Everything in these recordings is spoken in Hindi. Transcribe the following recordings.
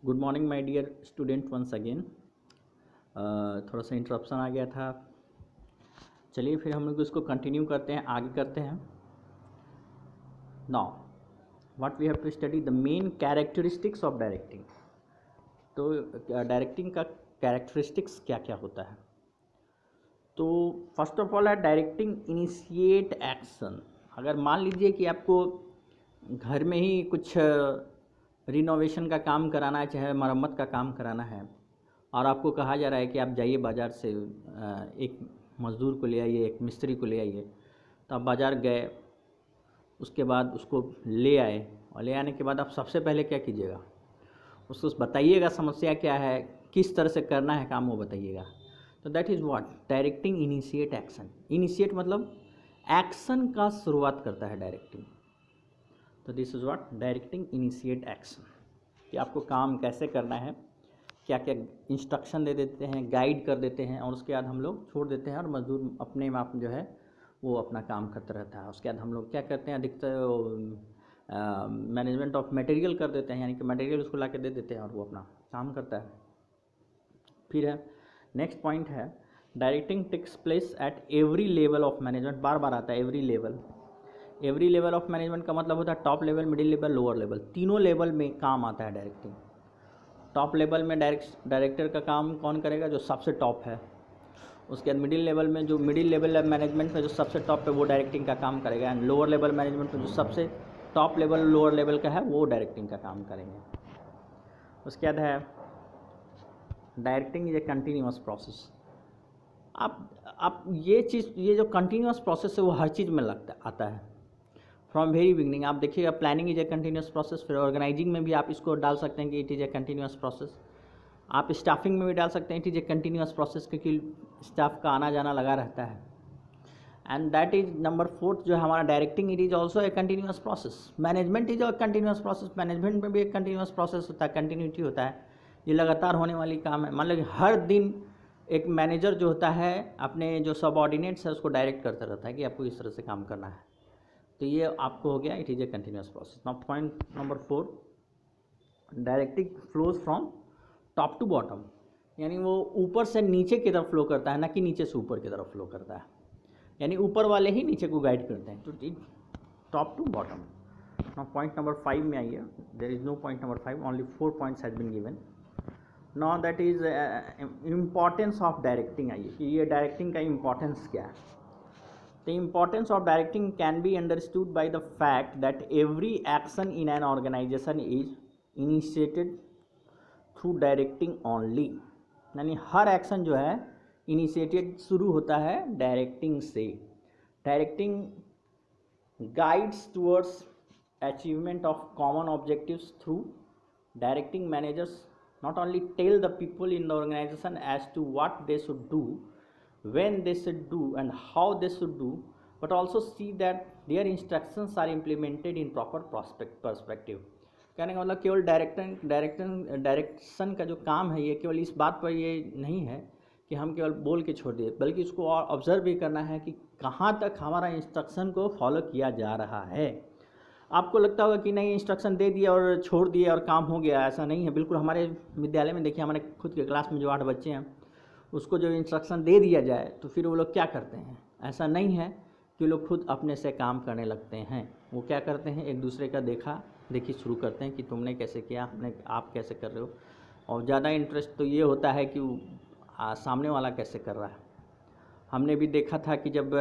Good morning my dear student once again. थोड़ा सा इंटरप्शन आ गया था। चलिए फिर हम लोग इसको कंटिन्यू करते हैं, आगे करते हैं। Now what we have to study the main characteristics of directing. तो डायरेक्टिंग का कैरेक्टरिस्टिक्स क्या क्या होता है। तो फर्स्ट ऑफ ऑल है डायरेक्टिंग इनिशिएट एक्शन। अगर मान लीजिए कि आपको घर में ही कुछ रिनोवेशन का काम कराना है, चाहे मरम्मत का काम कराना है, और आपको कहा जा रहा है कि आप जाइए बाज़ार से एक मज़दूर को ले आइए, एक मिस्त्री को ले आइए। तो आप बाज़ार गए, उसके बाद उसको ले आए, और ले आने के बाद आप सबसे पहले क्या कीजिएगा, उसको बताइएगा समस्या क्या है, किस तरह से करना है काम, वो बताइएगा। तो that is what directing initiate action. Initiate मतलब एक्शन का शुरुआत करता है डायरेक्टिंग। तो this is what directing initiate action, कि आपको काम कैसे करना है, क्या क्या इंस्ट्रक्शन दे देते हैं, गाइड कर देते हैं, और उसके बाद हम लोग छोड़ देते हैं और मजदूर अपने आप जो है वो अपना काम करता रहता है। उसके बाद हम लोग क्या करते हैं, अधिकतर मैनेजमेंट ऑफ मटेरियल कर देते हैं, यानी कि मटेरियल उसको ला के दे देते हैं और वो अपना काम करता है। फिर है नेक्स्ट पॉइंट है directing takes place at every level of management. बार बार आता है every level. Every level of management का मतलब होता है top level, middle level, lower level, तीनों लेवल में काम आता है डायरेक्टिंग। टॉप लेवल में डायरेक्टर का काम कौन करेगा, जो सबसे टॉप है। उसके बाद मिडिल लेवल में, जो मिडिल लेवल मैनेजमेंट में जो सबसे टॉप है वो डायरेक्टिंग का काम करेगा। एंड लोअर लेवल मैनेजमेंट में जो सबसे टॉप लेवल लोअर लेवल का है वो डायरेक्टिंग का काम करेंगे। उसके बाद है directing is a continuous process. आप ये चीज़, ये जो कंटिन्यूअस प्रोसेस है वो हर चीज़ में आता है फ्रॉम वेरी बिगनिंग। आप देखिएगा planning is a continuous process. फिर ऑर्गेनाइजिंग में भी आप इसको डाल सकते हैं कि it is a continuous process. आप स्टाफिंग में भी डाल सकते हैं it is a continuous process, क्योंकि स्टाफ का आना जाना लगा रहता है। एंड दैट इज नंबर 4 जो है हमारा directing, it is also a continuous process. Management is a continuous process. Management में भी एक कंटिन्यूअस प्रोसेस होता है, कंटिन्यूटी होता है, ये लगातार होने वाली काम है। मान लो हर दिन एक मैनेजर जो होता है अपने जो सबऑर्डिनेट्स है उसको डायरेक्ट करता रहता है कि आपको इस तरह से काम करना है। तो ये आपको हो गया it is a continuous process. Now point number 4, directing flows from top to bottom, यानी वो ऊपर से नीचे की तरफ फ्लो करता है, ना कि नीचे से ऊपर की तरफ फ्लो करता है। यानी ऊपर वाले ही नीचे को गाइड करते हैं। तो top to bottom. Now point number 5 में आइए। There is no point number 5, only 4 points has been given. Now that is importance of directing. आइए कि ये डायरेक्टिंग का इम्पॉर्टेंस क्या है। The importance of directing can be understood by the fact that every action in an organization is initiated through directing only। यानी हर एक्शन जो है इनिशिएटेड शुरू होता है डायरेक्टिंग से। Directing guides towards achievement of common objectives through directing managers not only tell the people in the organization as to what they should do, when they should do and how they should do, but also see that their instructions are implemented in proper perspective। कहने का मतलब केवल डायरेक्शन का जो काम है ये केवल इस बात पर ये नहीं है कि हम केवल बोल के छोड़ दिए, बल्कि इसको और ऑब्जर्व भी करना है कि कहाँ तक हमारा इंस्ट्रक्शन को फॉलो किया जा रहा है। आपको लगता होगा कि नहीं इंस्ट्रक्शन दे दिया और छोड़ दिया और काम हो गया, ऐसा नहीं है बिल्कुल। हमारे विद्यालय में देखिए, हमारे खुद के क्लास में जो 8 बच्चे हैं उसको जो इंस्ट्रक्शन दे दिया जाए तो फिर वो लोग क्या करते हैं, ऐसा नहीं है कि लोग खुद अपने से काम करने लगते हैं। वो क्या करते हैं, एक दूसरे का देखा देखी शुरू करते हैं कि तुमने कैसे किया, आप कैसे कर रहे हो। और ज़्यादा इंटरेस्ट तो ये होता है कि सामने वाला कैसे कर रहा है। हमने भी देखा था कि जब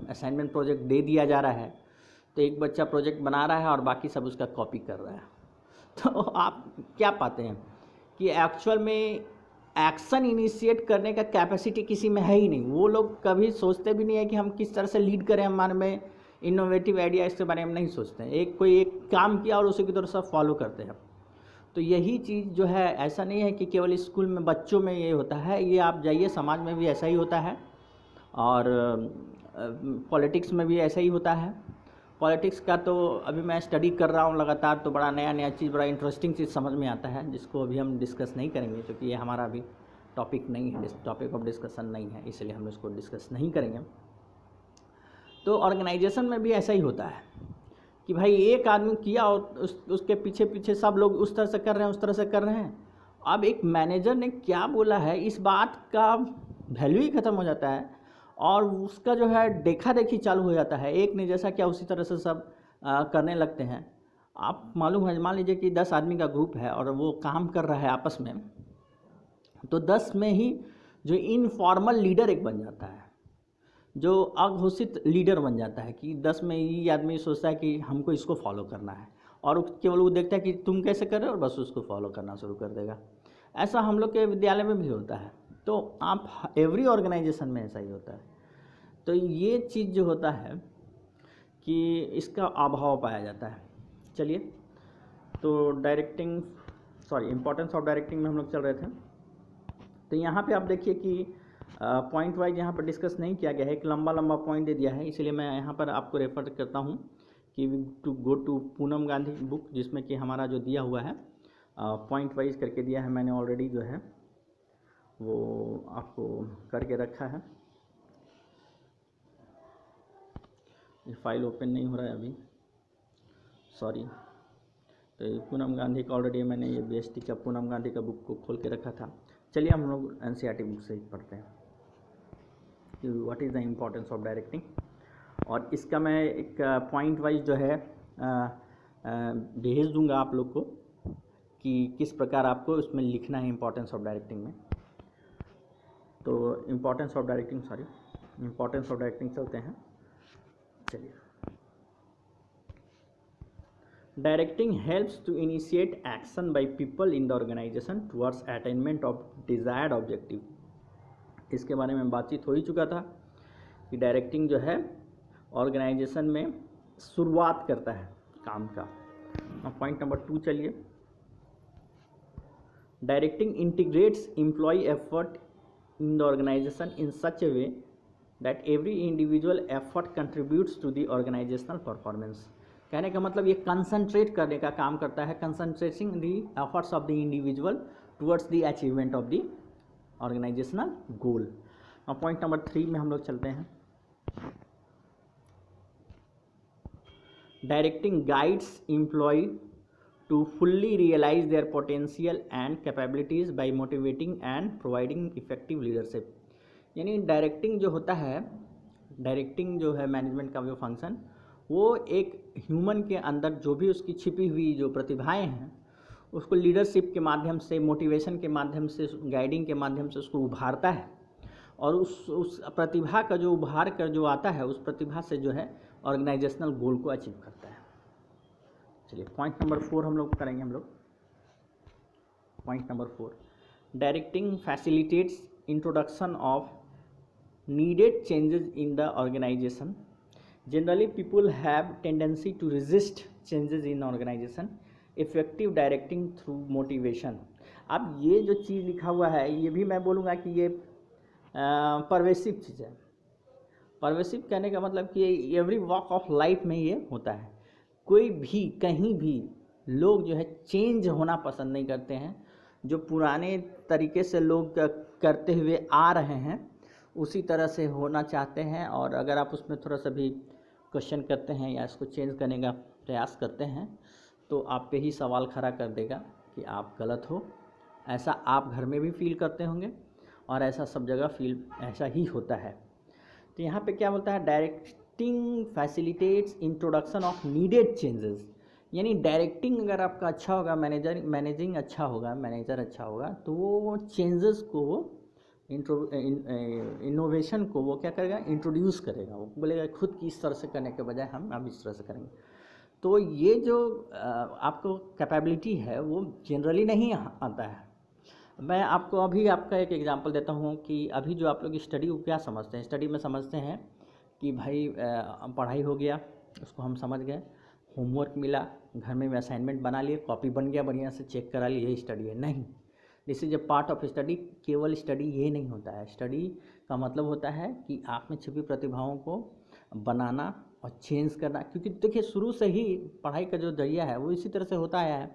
असाइनमेंट प्रोजेक्ट दे दिया जा रहा है तो एक बच्चा प्रोजेक्ट बना रहा है और बाकी सब उसका कॉपी कर रहा है। तो आप क्या पाते हैं कि एक्चुअल में एक्शन इनिशिएट करने का कैपेसिटी किसी में है ही नहीं। वो लोग कभी सोचते भी नहीं है कि हम किस तरह से लीड करें, हमारे में इनोवेटिव आइडिया इसके बारे में नहीं सोचते हैं। एक काम किया और उसी की तरह सब फॉलो करते हैं। तो यही चीज़ जो है, ऐसा नहीं है कि केवल स्कूल में बच्चों में ये होता है, ये आप जाइए समाज में भी ऐसा ही होता है, और पॉलिटिक्स में भी ऐसा ही होता है। पॉलिटिक्स का तो अभी मैं स्टडी कर रहा हूँ लगातार, तो बड़ा नया नया चीज़, बड़ा इंटरेस्टिंग चीज़ समझ में आता है, जिसको अभी हम डिस्कस नहीं करेंगे क्योंकि ये हमारा अभी टॉपिक नहीं है, टॉपिक ऑफ डिस्कशन नहीं है, इसलिए हम इसको डिस्कस नहीं करेंगे। तो ऑर्गेनाइजेशन में भी ऐसा ही होता है कि भाई एक आदमी किया और उसके पीछे पीछे सब लोग उस तरह से कर रहे हैं, उस तरह से कर रहे हैं, अब एक मैनेजर ने क्या बोला है इस बात का वैल्यू ही ख़त्म हो जाता है और उसका जो है देखा देखी चालू हो जाता है। एक ने जैसा क्या उसी तरह से सब करने लगते हैं। आप मालूम है, मान लीजिए कि 10 आदमी का ग्रुप है और वो काम कर रहा है आपस में, तो 10 में ही जो इनफॉर्मल लीडर एक बन जाता है, जो अघोषित लीडर बन जाता है कि 10 में ये आदमी सोचता है कि हमको इसको फॉलो करना है और केवल वो देखता है कि तुम कैसे कर रहे हो और बस उसको फॉलो करना शुरू कर देगा। ऐसा हम लोग के विद्यालय में भी होता है, तो आप एवरी ऑर्गेनाइजेशन में ऐसा ही होता है। तो ये चीज़ जो होता है कि इसका अभाव पाया जाता है। चलिए, तो डायरेक्टिंग इम्पोर्टेंस ऑफ डायरेक्टिंग में हम लोग चल रहे थे। तो यहाँ पे आप देखिए कि पॉइंट वाइज यहाँ पर डिस्कस नहीं किया गया है, एक लंबा लंबा पॉइंट दे दिया है, इसलिए मैं यहाँ पर आपको रेफर करता हूँ कि to go to Poonam Gandhi book, जिसमें कि हमारा जो दिया हुआ है पॉइंट वाइज करके दिया है। मैंने ऑलरेडी जो है वो आपको करके रखा है। ये फाइल ओपन नहीं हो रहा है अभी, सॉरी। तो ये पूनम गांधी का ऑलरेडी मैंने ये BST का पूनम गांधी का बुक को खोल के रखा था। चलिए हम लोग NCERT बुक से ही पढ़ते हैं कि what is the importance of directing. और इसका मैं एक पॉइंट वाइज जो है भेज दूंगा आप लोग को कि किस प्रकार आपको इसमें लिखना है इम्पोर्टेंस ऑफ डायरेक्टिंग में। तो इम्पोर्टेंस ऑफ डायरेक्टिंग चलते हैं। चलिए, directing helps to initiate action by people in the organisation towards attainment of desired objective. इसके बारे में बातचीत हो ही चुका था कि डायरेक्टिंग जो है ऑर्गेनाइजेशन में शुरुआत करता है काम का। अब पॉइंट नंबर 2 चलिए। Directing integrates employ effort in the organisation in such a way that every individual effort contributes to the organisational performance. कहने का मतलब ये कंसंट्रेट करने का काम करता है, concentrating the efforts of the individual towards the achievement of the organisational goal. अब पॉइंट नंबर 3 में हम लोग चलते हैं। Directing guides employ to fully realise their potential and capabilities by motivating and providing effective leadership. यानी डायरेक्टिंग जो होता है, डायरेक्टिंग जो है मैनेजमेंट का जो फंक्शन, वो एक ह्यूमन के अंदर जो भी उसकी छिपी हुई जो प्रतिभाएं हैं उसको लीडरशिप के माध्यम से, मोटिवेशन के माध्यम से, गाइडिंग के माध्यम से उसको उभारता है और उस प्रतिभा का जो उभार कर जो आता है उस प्रतिभा से जो है ऑर्गेनाइजेशनल गोल को अचीव करता है। चलिए पॉइंट नंबर 4 हम लोग करेंगे। Point number 4, directing facilitates introduction of needed changes in the organization. Generally people have tendency to resist changes in organization. Effective directing through motivation. अब ये जो चीज़ लिखा हुआ है ये भी मैं बोलूँगा कि ये परवेसिव चीज़ है। परवेसिव कहने का मतलब कि एवरी वॉक ऑफ लाइफ में ये होता है। कोई भी कहीं भी लोग जो है चेंज होना पसंद नहीं करते हैं। जो पुराने तरीके से लोग करते हुए आ रहे हैं उसी तरह से होना चाहते हैं, और अगर आप उसमें थोड़ा सा भी क्वेश्चन करते हैं या इसको चेंज करने का प्रयास करते हैं तो आप पे ही सवाल खड़ा कर देगा कि आप गलत हो। ऐसा आप घर में भी फील करते होंगे और ऐसा सब जगह फील ऐसा ही होता है। तो यहाँ पे क्या बोलता है, directing facilitates introduction of needed changes. यानी डायरेक्टिंग अगर आपका अच्छा होगा, मैनेजर अच्छा होगा तो वो चेंजेस को, इनोवेशन को वो क्या करेगा, इंट्रोड्यूस करेगा। वो बोलेगा खुद की इस तरह से करने के बजाय हम अब इस तरह से करेंगे। तो ये जो आपको कैपेबिलिटी है वो जनरली नहीं आता है। मैं आपको अभी आपका एक एग्जांपल देता हूँ कि अभी जो आप लोग स्टडी को क्या समझते हैं, स्टडी में समझते हैं कि भाई पढ़ाई हो गया, उसको हम समझ गए, होमवर्क मिला, घर में असाइनमेंट बना लिए, कॉपी बन गया, बढ़िया से चेक करा लिए, यही स्टडी है। नहीं, this is a part of study. केवल स्टडी ये नहीं होता है। स्टडी का मतलब होता है कि आप में छिपी प्रतिभाओं को बनाना और चेंज करना। क्योंकि देखिए शुरू से ही पढ़ाई का जो जरिया है वो इसी तरह से होता आया है।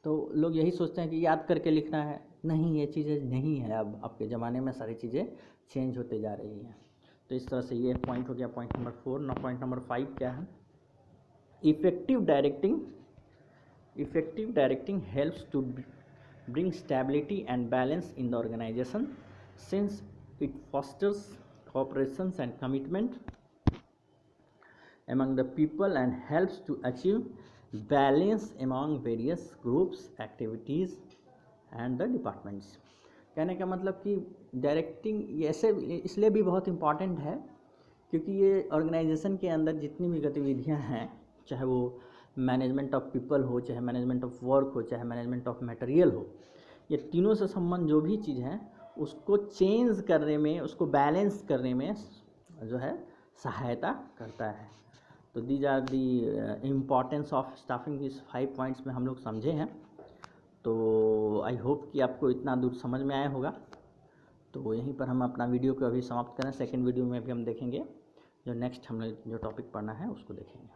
तो लोग यही सोचते हैं कि याद करके लिखना है, नहीं, ये चीज़ें नहीं है। अब आपके ज़माने में सारी चीज़ें चेंज होते जा रही हैं। तो इस तरह से ये पॉइंट हो गया पॉइंट नंबर 4। ना पॉइंट नंबर 5 क्या है, effective directing helps to bring stability and balance in the organization since it fosters cooperations and commitment among the people and helps to achieve balance among various groups, activities and the departments. कहने का मतलब कि डायरेक्टिंग ऐसे इसलिए भी बहुत इम्पॉर्टेंट है क्योंकि ये ऑर्गेनाइजेशन के अंदर जितनी भी गतिविधियां हैं, चाहे वो मैनेजमेंट ऑफ पीपल हो, चाहे मैनेजमेंट ऑफ वर्क हो, चाहे मैनेजमेंट ऑफ मटेरियल हो, ये तीनों से संबंध जो भी चीज़ है उसको चेंज करने में, उसको बैलेंस करने में जो है सहायता करता है. तो these are the importance of staffing. इस 5 पॉइंट्स में हम लोग समझे हैं. तो आई होप कि आपको इतना दूर समझ में आया होगा. तो यहीं पर हम अपना वीडियो को अभी समाप्त करें. सेकंड वीडियो में भी हम देखेंगे जो नेक्स्ट हमने जो टॉपिक पढ़ना है उसको देखेंगे.